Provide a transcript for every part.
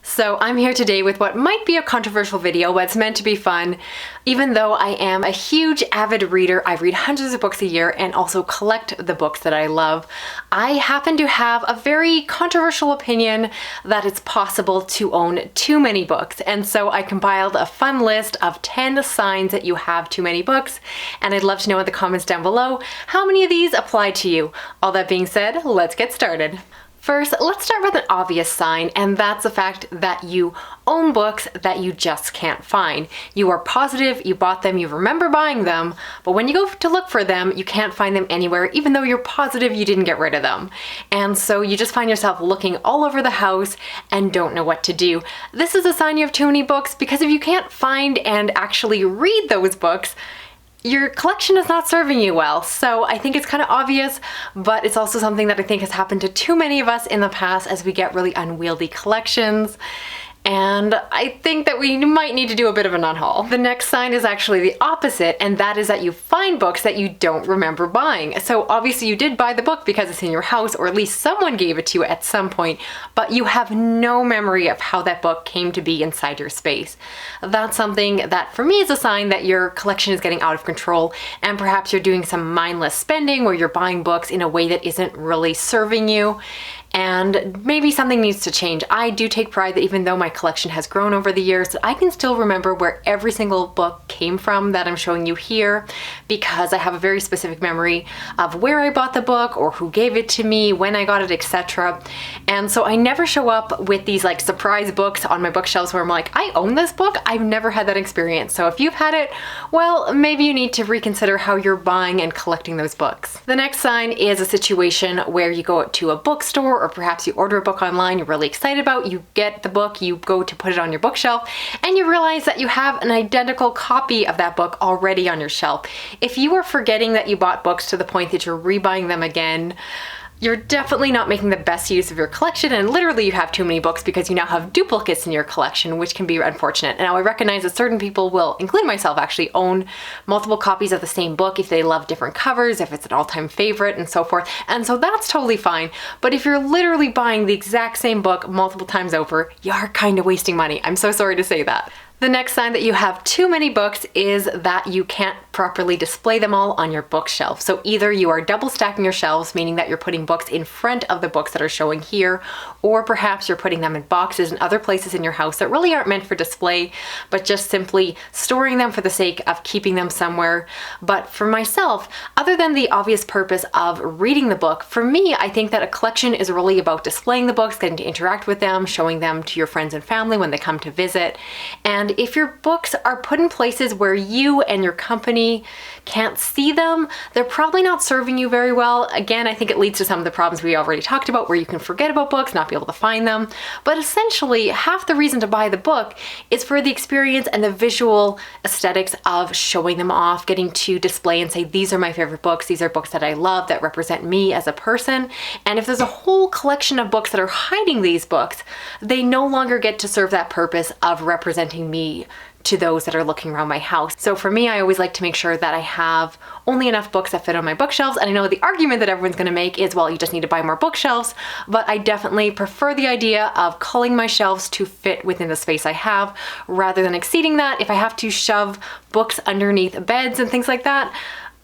So I'm here today with what might be a controversial video, but it's meant to be fun. Even though I am a huge avid reader, I read hundreds of books a year and also collect the books that I love, I happen to have a very controversial opinion that it's possible to own too many books. And so I compiled a fun list of 10 signs that you have too many books, and I'd love to know in the comments down below how many of these apply to you. All that being said, let's get started. First, let's start with an obvious sign, and that's the fact that you own books that you just can't find. You are positive you bought them, you remember buying them, but when you go to look for them, you can't find them anywhere, even though you're positive you didn't get rid of them. And so you just find yourself looking all over the house and don't know what to do. This is a sign you have too many books, because if you can't find and actually read those books, your collection is not serving you well. So I think it's kind of obvious, but it's also something that I think has happened to too many of us in the past as we get really unwieldy collections. And I think that we might need to do a bit of an unhaul. The next sign is actually the opposite, and that is that you find books that you don't remember buying. So obviously you did buy the book because it's in your house, or at least someone gave it to you at some point, but you have no memory of how that book came to be inside your space. That's something that for me is a sign that your collection is getting out of control, and perhaps you're doing some mindless spending where you're buying books in a way that isn't really serving you. And maybe something needs to change. I do take pride that even though my collection has grown over the years, that I can still remember where every single book came from that I'm showing you here, because I have a very specific memory of where I bought the book or who gave it to me, when I got it, etc. And so I never show up with these like surprise books on my bookshelves where I'm like, I own this book. I've never had that experience. So if you've had it, well, maybe you need to reconsider how you're buying and collecting those books. The next sign is a situation where you go to a bookstore, or perhaps you order a book online you're really excited about, you get the book, you go to put it on your bookshelf, and you realize that you have an identical copy of that book already on your shelf. If you are forgetting that you bought books to the point that you're rebuying them again, you're definitely not making the best use of your collection, and literally you have too many books because you now have duplicates in your collection, which can be unfortunate. Now I recognize that certain people will, including myself, actually own multiple copies of the same book if they love different covers, if it's an all-time favorite, and so forth. And so that's totally fine. But if you're literally buying the exact same book multiple times over, you are kind of wasting money. I'm so sorry to say that. The next sign that you have too many books is that you can't properly display them all on your bookshelf. So either you are double stacking your shelves, meaning that you're putting books in front of the books that are showing here, or perhaps you're putting them in boxes and other places in your house that really aren't meant for display, but just simply storing them for the sake of keeping them somewhere. But for myself, other than the obvious purpose of reading the book, for me, I think that a collection is really about displaying the books, getting to interact with them, showing them to your friends and family when they come to visit. And if your books are put in places where you and your company can't see them, they're probably not serving you very well. Again, I think it leads to some of the problems we already talked about, where you can forget about books, not be able to find them. But essentially, half the reason to buy the book is for the experience and the visual aesthetics of showing them off, getting to display and say, these are my favorite books, these are books that I love, that represent me as a person. And if there's a whole collection of books that are hiding these books, they no longer get to serve that purpose of representing me to those that are looking around my house. So for me, I always like to make sure that I have only enough books that fit on my bookshelves. And I know the argument that everyone's going to make is, well, you just need to buy more bookshelves, but I definitely prefer the idea of culling my shelves to fit within the space I have, rather than exceeding that. If I have to shove books underneath beds and things like that,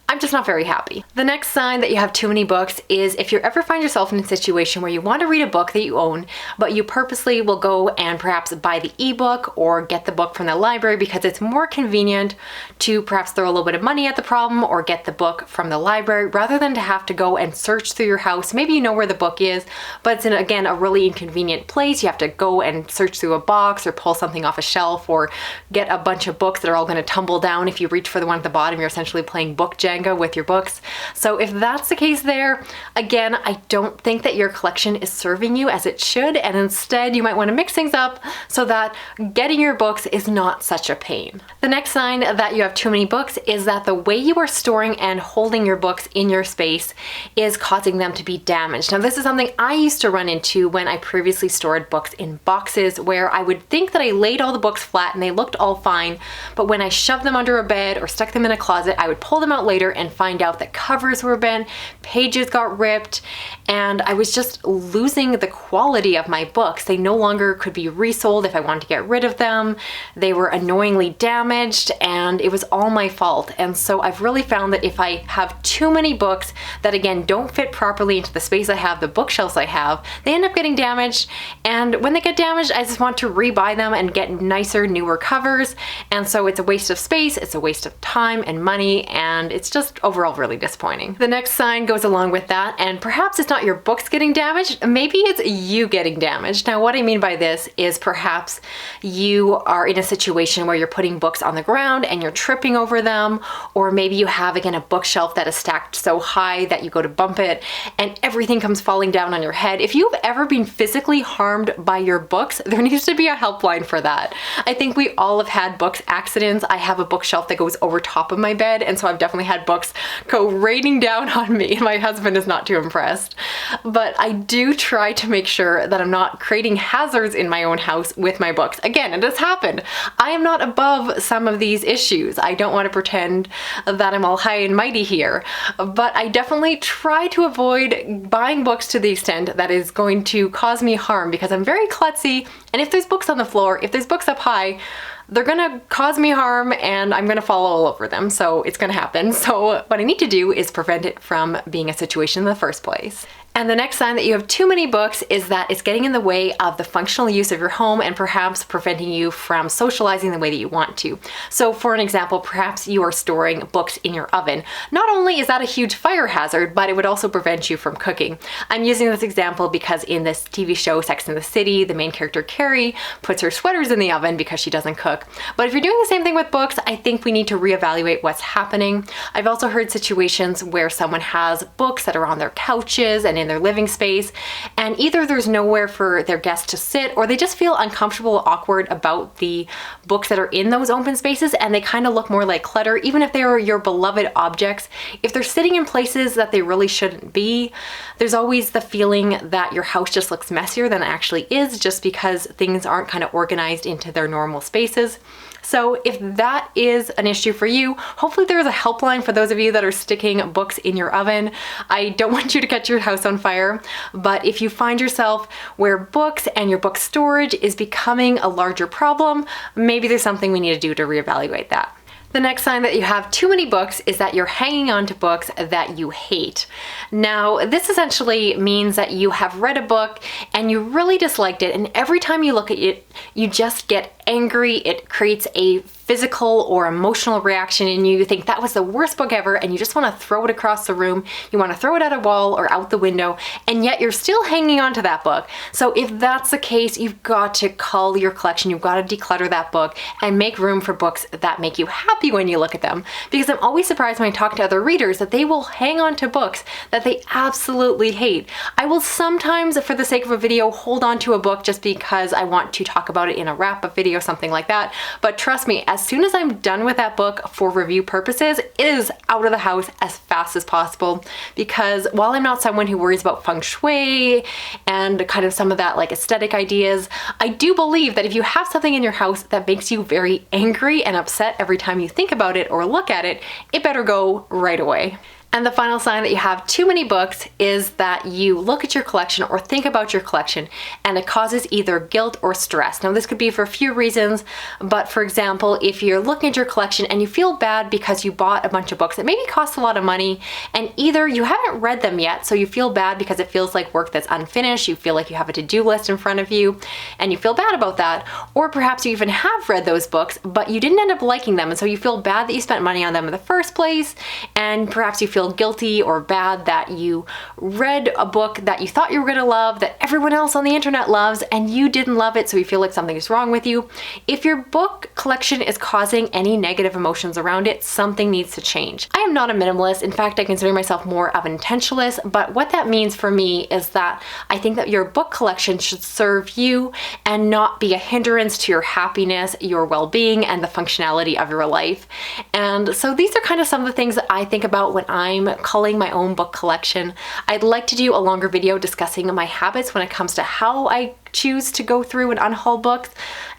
I'm just not very happy. The next sign that you have too many books is if you ever find yourself in a situation where you want to read a book that you own, but you purposely will go and perhaps buy the ebook or get the book from the library because it's more convenient to perhaps throw a little bit of money at the problem or get the book from the library, rather than to have to go and search through your house. Maybe you know where the book is, but it's in, again, a really inconvenient place. You have to go and search through a box or pull something off a shelf or get a bunch of books that are all going to tumble down. If you reach for the one at the bottom, you're essentially playing book Jenga with your books. So if that's the case there, again, I don't think that your collection is serving you as it should, and instead you might want to mix things up so that getting your books is not such a pain. The next sign that you have too many books is that the way you are storing and holding your books in your space is causing them to be damaged. Now, this is something I used to run into when I previously stored books in boxes, where I would think that I laid all the books flat and they looked all fine, but when I shoved them under a bed or stuck them in a closet, I would pull them out later binder and find out that covers were bent, pages got ripped, and I was just losing the quality of my books. They no longer could be resold if I wanted to get rid of them. They were annoyingly damaged, and it was all my fault. And so I've really found that if I have too many books that, again, don't fit properly into the space I have, the bookshelves I have, they end up getting damaged. And when they get damaged, I just want to rebuy them and get nicer, newer covers. And so it's a waste of space, it's a waste of time and money, and it's just overall really disappointing. The next sign goes along with that, and perhaps it's not your books getting damaged, maybe it's you getting damaged. Now, what I mean by this is perhaps you are in a situation where you're putting books on the ground and you're tripping over them, or maybe you have, again, a bookshelf that is stacked so high that you go to bump it and everything comes falling down on your head. If you've ever been physically harmed by your books, there needs to be a helpline for that. I think we all have had books accidents. I have a bookshelf that goes over top of my bed, and so I've definitely had books go raining down on me. My husband is not too impressed. But I do try to make sure that I'm not creating hazards in my own house with my books. Again, it has happened. I am not above some of these issues. I don't want to pretend that I'm all high and mighty here, but I definitely try to avoid buying books to the extent that is going to cause me harm, because I'm very klutzy, and if there's books on the floor, if there's books up high, they're gonna cause me harm and I'm gonna fall all over them, so it's gonna happen. So what I need to do is prevent it from being a situation in the first place. And the next sign that you have too many books is that it's getting in the way of the functional use of your home and perhaps preventing you from socializing the way that you want to. So for an example, perhaps you are storing books in your oven. Not only is that a huge fire hazard, but it would also prevent you from cooking. I'm using this example because in this TV show, Sex and the City, the main character Carrie puts her sweaters in the oven because she doesn't cook. But if you're doing the same thing with books, I think we need to reevaluate what's happening. I've also heard situations where someone has books that are on their couches and in their living space, and either there's nowhere for their guests to sit, or they just feel uncomfortable or awkward about the books that are in those open spaces, and they kind of look more like clutter, even if they are your beloved objects. If they're sitting in places that they really shouldn't be, there's always the feeling that your house just looks messier than it actually is, just because things aren't kind of organized into their normal spaces. So if that is an issue for you, hopefully there is a helpline for those of you that are sticking books in your oven. I don't want you to catch your house on fire, but if you find yourself where books and your book storage is becoming a larger problem, maybe there's something we need to do to reevaluate that. The next sign that you have too many books is that you're hanging on to books that you hate. Now, this essentially means that you have read a book and you really disliked it, and every time you look at it, you just get angry. It creates a physical or emotional reaction in you. You think that was the worst book ever, and you just want to throw it across the room. You want to throw it at a wall or out the window, and yet you're still hanging on to that book. So if that's the case, you've got to cull your collection. You've got to declutter that book and make room for books that make you happy when you look at them. Because I'm always surprised when I talk to other readers that they will hang on to books that they absolutely hate. I will sometimes, for the sake of a video, hold on to a book just because I want to talk about it in a wrap-up video, something like that. But trust me, as soon as I'm done with that book for review purposes, it is out of the house as fast as possible, because while I'm not someone who worries about feng shui and kind of some of that like aesthetic ideas, I do believe that if you have something in your house that makes you very angry and upset every time you think about it or look at it, it better go right away. And the final sign that you have too many books is that you look at your collection or think about your collection and it causes either guilt or stress. Now, this could be for a few reasons, but for example, if you're looking at your collection and you feel bad because you bought a bunch of books that maybe cost a lot of money, and either you haven't read them yet, so you feel bad because it feels like work that's unfinished, you feel like you have a to-do list in front of you and you feel bad about that, or perhaps you even have read those books but you didn't end up liking them, and so you feel bad that you spent money on them in the first place, and perhaps you feel guilty or bad that you read a book that you thought you were going to love, that everyone else on the internet loves, and you didn't love it, so you feel like something is wrong with you. If your book collection is causing any negative emotions around it, something needs to change. I am not a minimalist. In fact, I consider myself more of an intentionalist, but what that means for me is that I think that your book collection should serve you and not be a hindrance to your happiness, your well-being, and the functionality of your life. And so these are kind of some of the things that I think about when I'm culling my own book collection. I'd like to do a longer video discussing my habits when it comes to how I choose to go through and unhaul books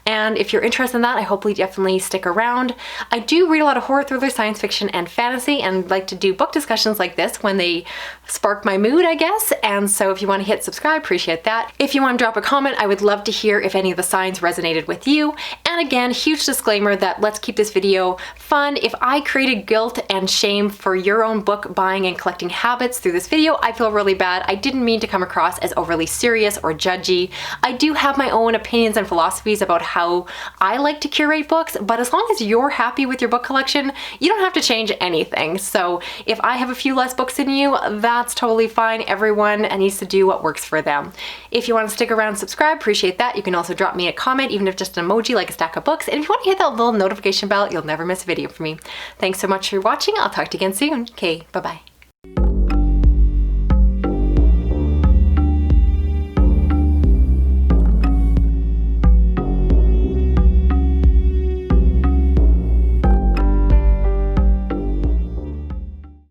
And if you're interested in that, I hope you definitely stick around. I do read a lot of horror, thriller, science fiction, and fantasy, and like to do book discussions like this when they spark my mood, I guess. And so if you want to hit subscribe, appreciate that. If you want to drop a comment, I would love to hear if any of the signs resonated with you. And again, huge disclaimer that let's keep this video fun. If I created guilt and shame for your own book buying and collecting habits through this video, I feel really bad. I didn't mean to come across as overly serious or judgy. I do have my own opinions and philosophies about how I like to curate books, but as long as you're happy with your book collection, you don't have to change anything. So if I have a few less books than you, that's totally fine. Everyone needs to do what works for them. If you want to stick around and subscribe, appreciate that. You can also drop me a comment, even if just an emoji like a stack of books. And if you want to hit that little notification bell, you'll never miss a video from me. Thanks so much for watching. I'll talk to you again soon. Okay, bye-bye.